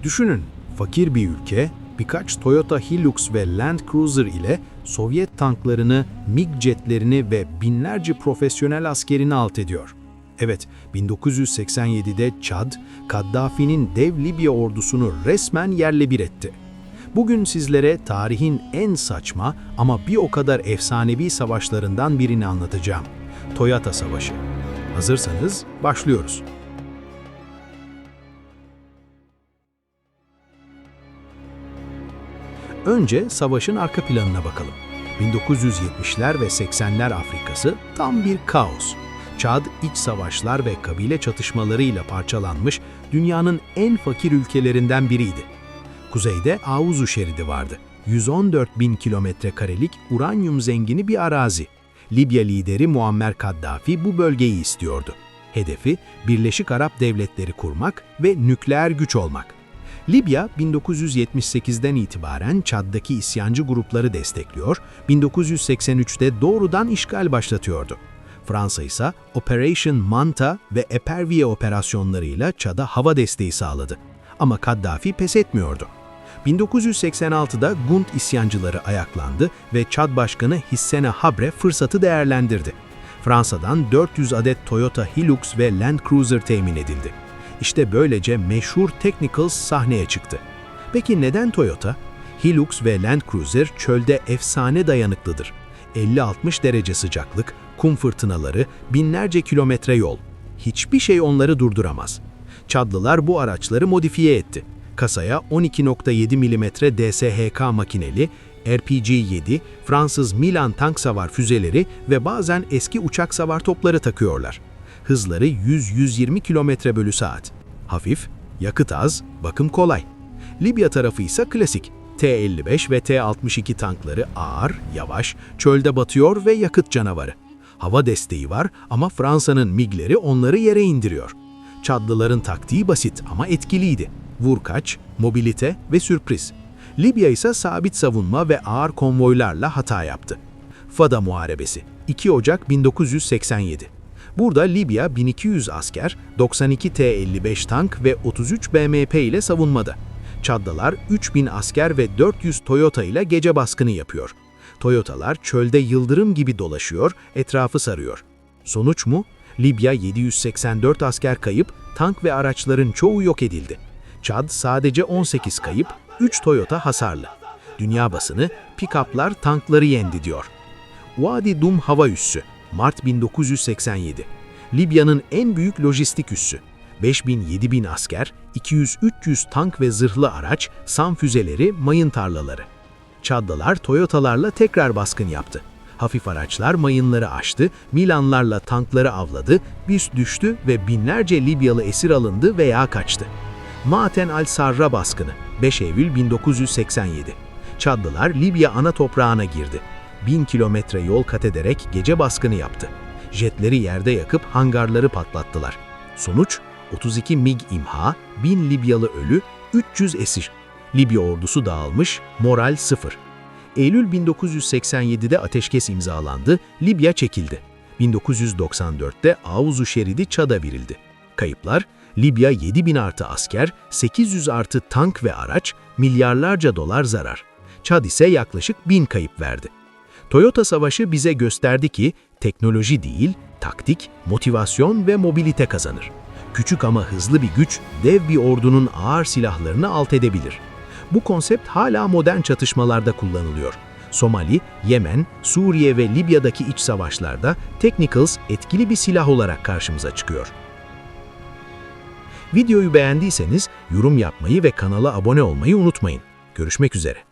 Düşünün, fakir bir ülke, birkaç Toyota Hilux ve Land Cruiser ile Sovyet tanklarını, MiG jetlerini ve binlerce profesyonel askerini alt ediyor. Evet, 1987'de Çad, Kaddafi'nin dev Libya ordusunu resmen yerle bir etti. Bugün sizlere tarihin en saçma ama bir o kadar efsanevi savaşlarından birini anlatacağım. Toyota Savaşı. Hazırsanız başlıyoruz. Önce savaşın arka planına bakalım. 1970'ler ve 80'ler Afrikası tam bir kaos. Çad, iç savaşlar ve kabile çatışmalarıyla parçalanmış dünyanın en fakir ülkelerinden biriydi. Kuzeyde Avuzu şeridi vardı. 114.000 kilometrekarelik uranyum zengini bir arazi. Libya lideri Muammer Kaddafi bu bölgeyi istiyordu. Hedefi Birleşik Arap Devletleri kurmak ve nükleer güç olmak. Libya, 1978'den itibaren Çad'daki isyancı grupları destekliyor, 1983'te doğrudan işgal başlatıyordu. Fransa ise Operation Manta ve Epervier operasyonlarıyla Çad'a hava desteği sağladı. Ama Kaddafi pes etmiyordu. 1986'da Gunt isyancıları ayaklandı ve Çad Başkanı Hissene Habre fırsatı değerlendirdi. Fransa'dan 400 adet Toyota Hilux ve Land Cruiser temin edildi. İşte böylece meşhur Technicals sahneye çıktı. Peki neden Toyota? Hilux ve Land Cruiser çölde efsane dayanıklıdır. 50-60 derece sıcaklık, kum fırtınaları, binlerce kilometre yol. Hiçbir şey onları durduramaz. Çadlılar bu araçları modifiye etti. Kasaya 12.7 mm DSHK makineli, RPG-7, Fransız Milan tank savar füzeleri ve bazen eski uçak savar topları takıyorlar. Hızları 100-120 km/saat. Hafif, yakıt az, bakım kolay. Libya tarafı ise klasik. T-55 ve T-62 tankları ağır, yavaş, çölde batıyor ve yakıt canavarı. Hava desteği var ama Fransa'nın MiG'leri onları yere indiriyor. Çadlıların taktiği basit ama etkiliydi. Vur kaç, mobilite ve sürpriz. Libya ise sabit savunma ve ağır konvoylarla hata yaptı. Fada Muharebesi, 2 Ocak 1987. Burada Libya 1200 asker, 92 T-55 tank ve 33 BMP ile savunmada. Çadlılar 3000 asker ve 400 Toyota ile gece baskını yapıyor. Toyotalar çölde yıldırım gibi dolaşıyor, etrafı sarıyor. Sonuç mu? Libya 784 asker kayıp, tank ve araçların çoğu yok edildi. Çad sadece 18 kayıp, 3 Toyota hasarlı. Dünya basını, pick-up'lar tankları yendi diyor. Wadi Dum hava üssü, Mart 1987. Libya'nın en büyük lojistik üssü. 5000-7000 asker, 200-300 tank ve zırhlı araç, SAM füzeleri, mayın tarlaları. Çadlılar Toyota'larla tekrar baskın yaptı. Hafif araçlar mayınları aştı, Milanlarla tankları avladı, büst düştü ve binlerce Libyalı esir alındı veya kaçtı. Maten al-Sarra baskını, 5 Eylül 1987. Çadlılar Libya ana toprağına girdi. 1000 kilometre yol kat ederek gece baskını yaptı. Jetleri yerde yakıp hangarları patlattılar. Sonuç, 32 MiG imha, 1000 Libyalı ölü, 300 esir. Libya ordusu dağılmış, moral sıfır. Eylül 1987'de ateşkes imzalandı, Libya çekildi. 1994'te Avuzu şeridi Çad'a verildi. Kayıplar, Libya 7000 artı asker, 800 artı tank ve araç, milyarlarca dolar zarar. Çad ise yaklaşık 1000 kayıp verdi. Toyota Savaşı bize gösterdi ki teknoloji değil, taktik, motivasyon ve mobilite kazanır. Küçük ama hızlı bir güç, dev bir ordunun ağır silahlarını alt edebilir. Bu konsept hala modern çatışmalarda kullanılıyor. Somali, Yemen, Suriye ve Libya'daki iç savaşlarda Technicals etkili bir silah olarak karşımıza çıkıyor. Videoyu beğendiyseniz yorum yapmayı ve kanala abone olmayı unutmayın. Görüşmek üzere.